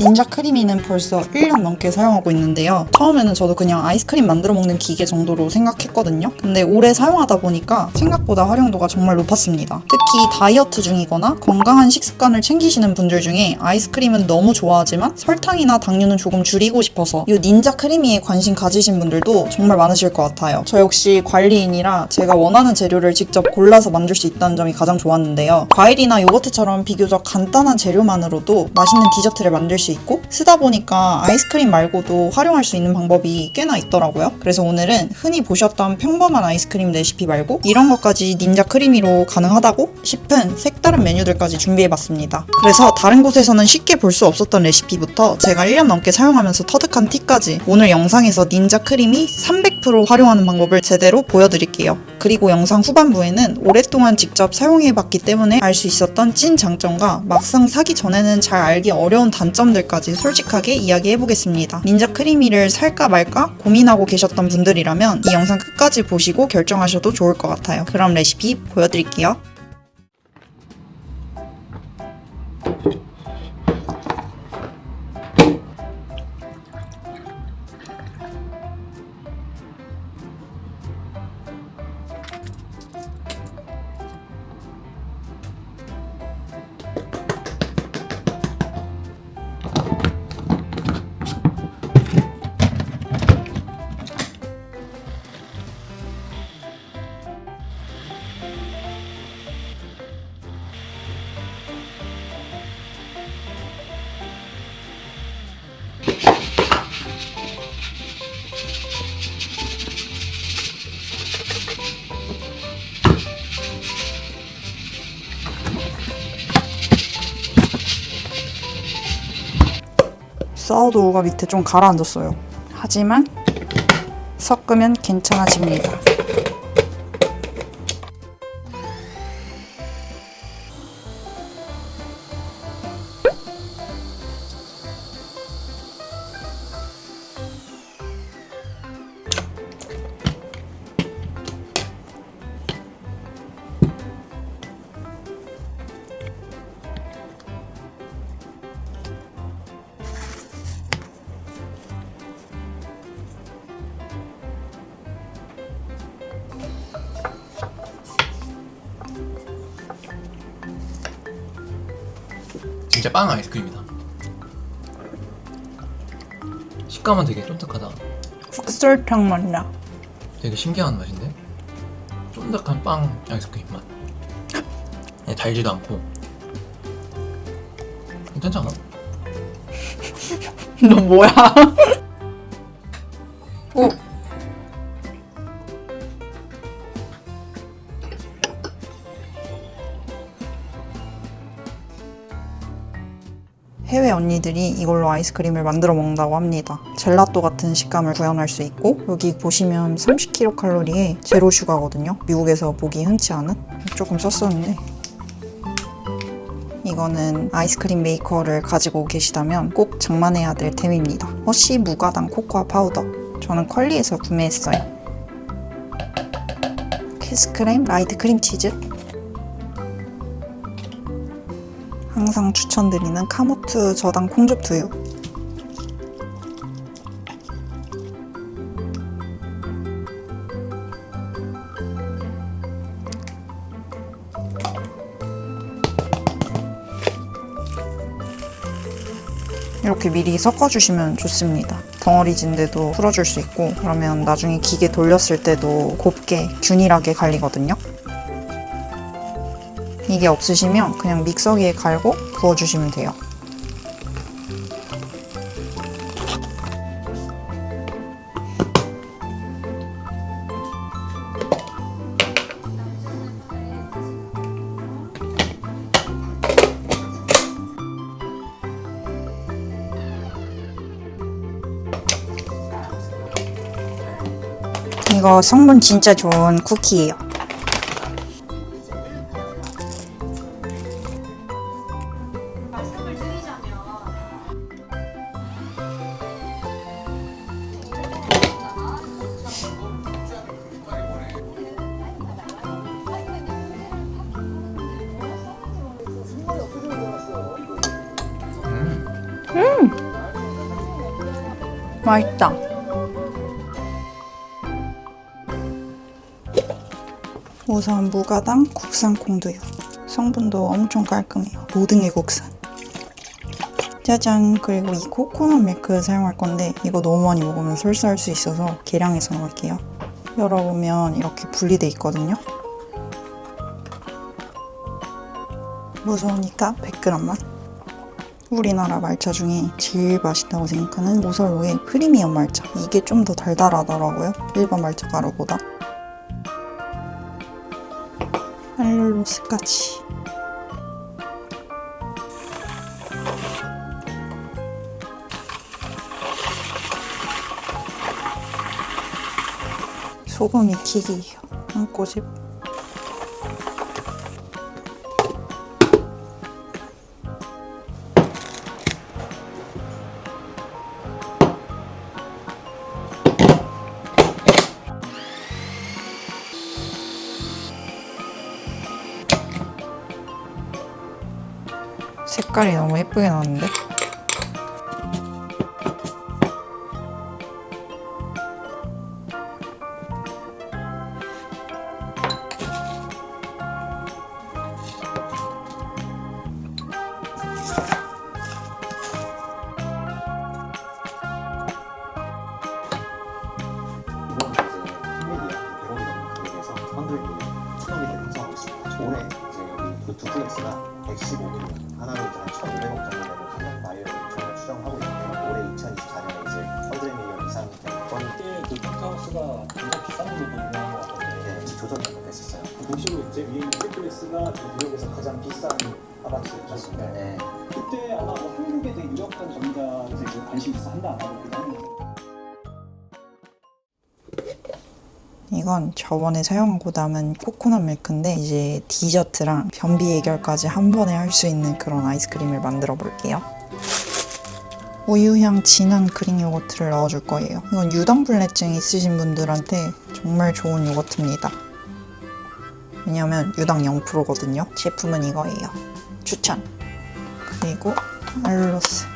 닌자 크리미는 벌써 1년 넘게 사용하고 있는데요. 처음에는 저도 그냥 아이스크림 만들어 먹는 기계 정도로 생각했거든요. 근데 오래 사용하다 보니까 생각보다 활용도가 정말 높았습니다. 특히 다이어트 중이거나 건강한 식습관을 챙기시는 분들 중에 아이스크림은 너무 좋아하지만 설탕이나 당류는 조금 줄이고 싶어서 이 닌자 크리미에 관심 가지신 분들도 정말 많으실 것 같아요. 저 역시 관리인이라 제가 원하는 재료를 직접 골라서 만들 수 있다는 점이 가장 좋았는데요. 과일이나 요거트처럼 비교적 간단한 재료만으로도 맛있는 디저트를 만들 수 있고, 쓰다 보니까 아이스크림 말고도 활용할 수 있는 방법이 꽤나 있더라고요. 그래서 오늘은 흔히 보셨던 평범한 아이스크림 레시피 말고 이런 것까지 닌자 크리미로 가능하다고 싶은 색다른 메뉴들까지 준비해봤습니다. 그래서 다른 곳에서는 쉽게 볼 수 없었던 레시피부터 제가 1년 넘게 사용하면서 터득한 팁까지 오늘 영상에서 닌자 크리미 300% 활용하는 방법을 제대로 보여드릴게요. 그리고 영상 후반부에는 오랫동안 직접 사용해봤기 때문에 알 수 있었던 찐 장점과 막상 사기 전에는 잘 알기 어려운 단점들까지 솔직하게 이야기해보겠습니다. 닌자 크리미를 살까 말까 고민하고 계셨던 분들이라면 이 영상 끝까지 보시고 결정하셔도 좋을 것 같아요. 그럼 레시피 보여드릴게요. 사워도우가 밑에 좀 가라앉았어요. 하지만 섞으면 괜찮아집니다. 진짜 빵 아이스크림이다. 식감은 되게 쫀득하다. 흑설탕 맛 나. 되게 신기한 맛인데? 쫀득한 빵 아이스크림 맛. 달지도 않고. 괜찮지 않아? 너 뭐야? 오. 해외 언니들이 이걸로 아이스크림을 만들어 먹는다고 합니다. 젤라또 같은 식감을 구현할 수 있고, 여기 보시면 30kcal에 제로 슈가거든요. 미국에서 보기 흔치 않은? 조금 썼었는데 이거는 아이스크림 메이커를 가지고 계시다면 꼭 장만해야 될 템입니다. 허쉬 무가당 코코아 파우더, 저는 컬리에서 구매했어요. 키스크림 라이트 크림치즈, 항상 추천드리는 카모트 저당 콩즙 두유, 이렇게 미리 섞어주시면 좋습니다. 덩어리 진데도 풀어줄 수 있고, 그러면 나중에 기계 돌렸을 때도 곱게 균일하게 갈리거든요. 이게 없으시면 그냥 믹서기에 갈고 부어주시면 돼요. 이거 성분 진짜 좋은 쿠키예요. 말씀을 드리자면 맛있다. 우선 무가당 국산 콩두유. 성분도 엄청 깔끔해요. 모든 게 국산. 짜잔. 그리고 이 코코넛 밀크 사용할 건데 이거 너무 많이 먹으면 설사할 수 있어서 계량해서 넣을게요. 열어보면 이렇게 분리돼 있거든요. 무서우니까 100g만. 우리나라 말차 중에 제일 맛있다고 생각하는 오설로의 프리미엄 말차. 이게 좀 더 달달하더라고요. 일반 말차 가루보다. 알룰로스까지. 소금이 킥이에요. 한 꼬집. 색깔이 너무 예쁘게 나왔는데? 올해 이제 여기 그 두플렉스가 115kg, 하나로 이제 한 1,500억 정도 되는 한국 마일을 저희가 추정하고 있는데요. 올해 2024년에 이제 100밀리언 이상 되는 건 그때 그 펜트하우스가 굉장히 비싼 걸로 유명한 것 같던데 이제 조정이 됐었어요. 보시고 이제 위에 트리플렉스가 뉴욕에서 가장 비싼 아파트였습니다. 네. 그때 아마 뭐 한국에 대해 유력한 전문가에서 이제 관심이 있어 한다 안 하고 그렇게 하는 거죠. 이건 저번에 사용하고 남은 코코넛 밀크인데 이제 디저트랑 변비 해결까지 한 번에 할 수 있는 그런 아이스크림을 만들어 볼게요. 우유향 진한 그릭 요거트를 넣어줄 거예요. 이건 유당불내증 있으신 분들한테 정말 좋은 요거트입니다. 왜냐면 유당 0%거든요. 제품은 이거예요. 추천! 그리고 알룰로스.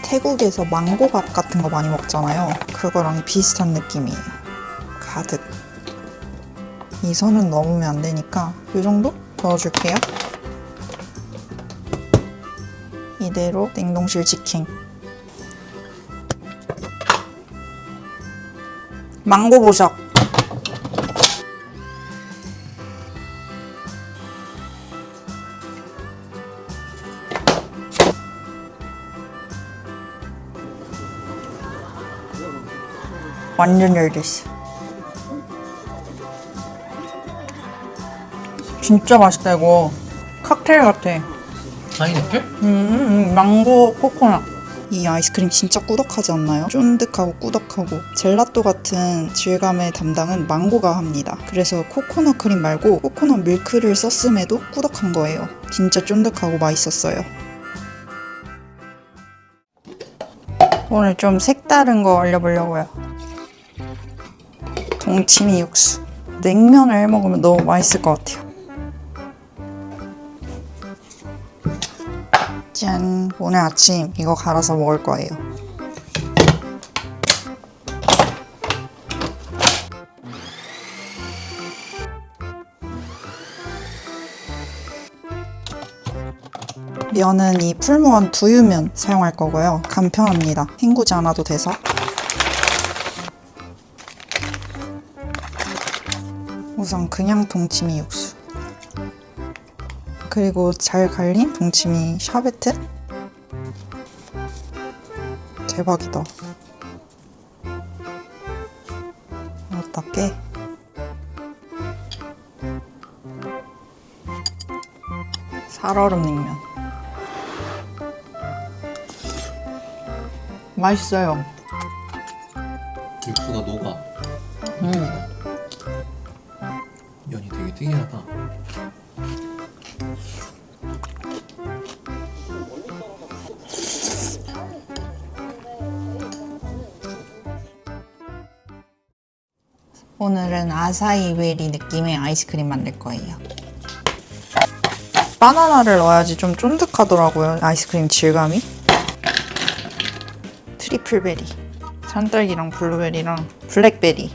태국에서 망고밥 같은 거 많이 먹잖아요. 그거랑 비슷한 느낌이에요. 가득. 이 선은 넘으면 안 되니까 이 정도 넣어줄게요. 이대로 냉동실 직행. 망고 보석. 완전 잘 됐어. 진짜 맛있다 이거. 칵테일 같아. 파인애플? 망고 코코넛. 이 아이스크림 진짜 꾸덕하지 않나요? 쫀득하고 꾸덕하고 젤라또 같은 질감의 담당은 망고가 합니다. 그래서 코코넛 크림 말고 코코넛 밀크를 썼음에도 꾸덕한 거예요. 진짜 쫀득하고 맛있었어요. 오늘 좀 색다른 거 올려보려고요. 동치미 육수. 냉면을 해 먹으면 너무 맛있을 것 같아요. 짠! 오늘 아침 이거 갈아서 먹을 거예요. 면은 이 풀무원 두유면 사용할 거고요. 간편합니다. 헹구지 않아도 돼서. 우선 그냥 동치미 육수. 그리고 잘 갈린 동치미 샤베트. 대박이다. 어떻게? 살얼음 냉면. 맛있어요. 육수가 녹아. 면이 되게 특이하다. 오늘은 아사히 베리 느낌의 아이스크림 만들 거예요. 바나나를 넣어야지 좀 쫀득하더라고요, 아이스크림 질감이. 트리플베리, 산딸기랑 블루베리랑 블랙베리.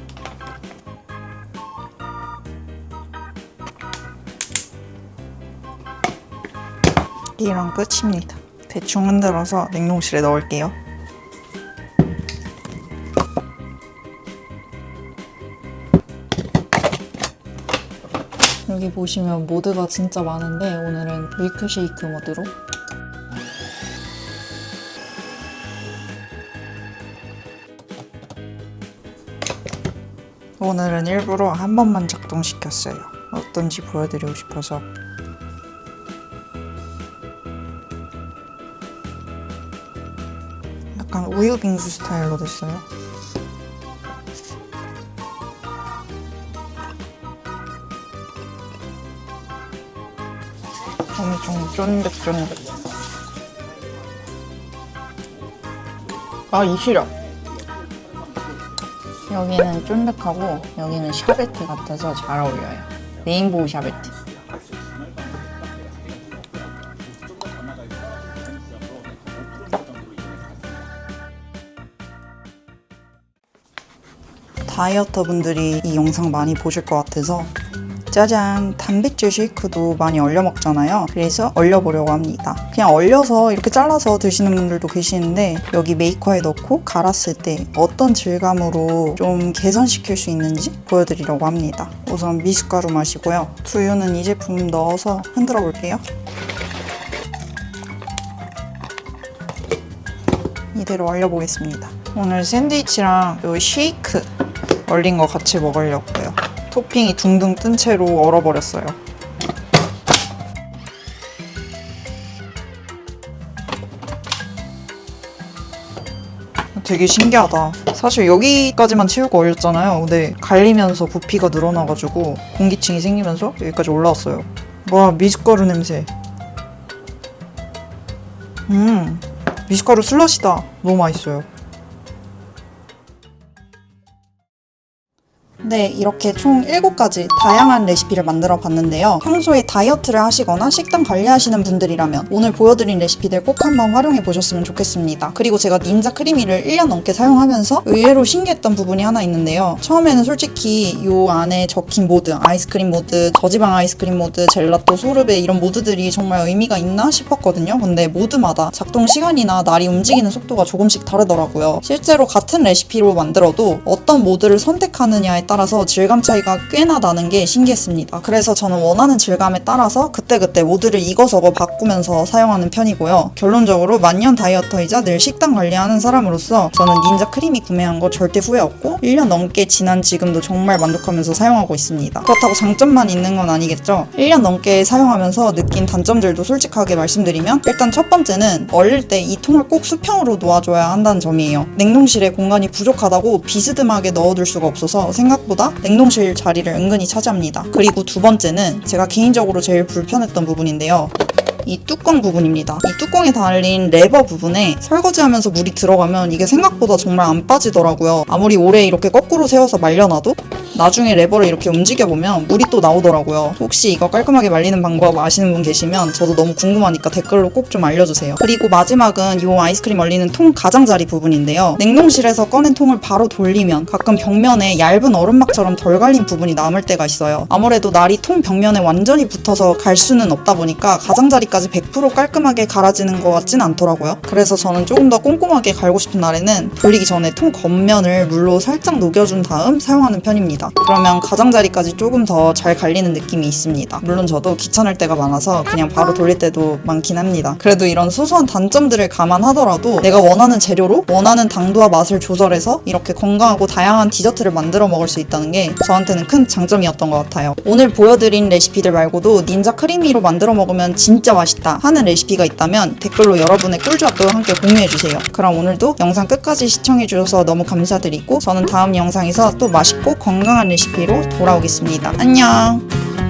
이랑 끝입니다. 대충 흔들어서 냉동실에 넣을게요. 여기 보시면 모드가 진짜 많은데 오늘은 밀크쉐이크 모드로 오늘은 일부러 한 번만 작동시켰어요. 어떤지 보여드리고 싶어서. 약간 우유 빙수 스타일로 됐어요. 엄청 쫀득쫀득. 아, 이 시력. 여기는 쫀득하고 여기는 샤베트 같아서 잘 어울려요. 레인보우 샤베트. 다이어터 분들이 이 영상 많이 보실 것 같아서 짜잔! 단백질 쉐이크도 많이 얼려 먹잖아요. 그래서 얼려보려고 합니다. 그냥 얼려서 이렇게 잘라서 드시는 분들도 계시는데 여기 메이커에 넣고 갈았을 때 어떤 질감으로 좀 개선시킬 수 있는지 보여드리려고 합니다. 우선 미숫가루 마시고요. 두유는 이 제품 넣어서 흔들어 볼게요. 이대로 얼려보겠습니다. 오늘 샌드위치랑 요 쉐이크 얼린 거 같이 먹으려고요. 토핑이 둥둥 뜬 채로 얼어버렸어요. 되게 신기하다. 사실 여기까지만 채우고 얼렸잖아요. 근데 갈리면서 부피가 늘어나가지고 공기층이 생기면서 여기까지 올라왔어요. 와, 미숫가루 냄새. 미숫가루 슬러시다. 너무 맛있어요. 네, 이렇게 총 7가지 다양한 레시피를 만들어 봤는데요. 평소에 다이어트를 하시거나 식단 관리하시는 분들이라면 오늘 보여드린 레시피들 꼭 한번 활용해 보셨으면 좋겠습니다. 그리고 제가 닌자 크리미를 1년 넘게 사용하면서 의외로 신기했던 부분이 하나 있는데요. 처음에는 솔직히 이 안에 적힌 모드, 아이스크림 모드, 저지방 아이스크림 모드, 젤라또, 소르베 이런 모드들이 정말 의미가 있나 싶었거든요. 근데 모드마다 작동 시간이나 날이 움직이는 속도가 조금씩 다르더라고요. 실제로 같은 레시피로 만들어도 어떤 모드를 선택하느냐에 따라서 질감 차이가 꽤나 나는 게 신기했습니다. 그래서 저는 원하는 질감에 따라서 그때그때 모드를 이거저거 바꾸면서 사용하는 편이고요. 결론적으로 만년 다이어터이자 늘 식단 관리하는 사람으로서 저는 닌자 크리미 구매한 거 절대 후회 없고 1년 넘게 지난 지금도 정말 만족하면서 사용하고 있습니다. 그렇다고 장점만 있는 건 아니겠죠? 1년 넘게 사용하면서 느낀 단점들도 솔직하게 말씀드리면 일단 첫 번째는 얼릴 때 이 통을 꼭 수평으로 놓아줘야 한다는 점이에요. 냉동실에 공간이 부족하다고 비스듬하게 넣어둘 수가 없어서 생각보다 냉동실 자리를 은근히 차지합니다. 그리고 두 번째는 제가 개인적으로 제일 불편했던 부분인데요. 이 뚜껑 부분입니다. 이 뚜껑에 달린 레버 부분에 설거지하면서 물이 들어가면 이게 생각보다 정말 안 빠지더라고요. 아무리 오래 이렇게 거꾸로 세워서 말려놔도 나중에 레버를 이렇게 움직여보면 물이 또 나오더라고요. 혹시 이거 깔끔하게 말리는 방법 아시는 분 계시면 저도 너무 궁금하니까 댓글로 꼭 좀 알려주세요. 그리고 마지막은 이 아이스크림 얼리는 통 가장자리 부분인데요. 냉동실에서 꺼낸 통을 바로 돌리면 가끔 벽면에 얇은 얼음막처럼 덜 갈린 부분이 남을 때가 있어요. 아무래도 날이 통 벽면에 완전히 붙어서 갈 수는 없다 보니까 가장자리까지 100% 깔끔하게 갈아지는 것 같진 않더라고요. 그래서 저는 조금 더 꼼꼼하게 갈고 싶은 날에는 돌리기 전에 통 겉면을 물로 살짝 녹여준 다음 사용하는 편입니다. 그러면 가장자리까지 조금 더 잘 갈리는 느낌이 있습니다. 물론 저도 귀찮을 때가 많아서 그냥 바로 돌릴 때도 많긴 합니다. 그래도 이런 소소한 단점들을 감안하더라도 내가 원하는 재료로 원하는 당도와 맛을 조절해서 이렇게 건강하고 다양한 디저트를 만들어 먹을 수 있다는 게 저한테는 큰 장점이었던 것 같아요. 오늘 보여드린 레시피들 말고도 닌자 크리미로 만들어 먹으면 진짜 맛있다 하는 레시피가 있다면 댓글로 여러분의 꿀조합도 함께 공유해주세요. 그럼 오늘도 영상 끝까지 시청해주셔서 너무 감사드리고 저는 다음 영상에서 또 맛있고 건강한 레시피로 돌아오겠습니다. 안녕!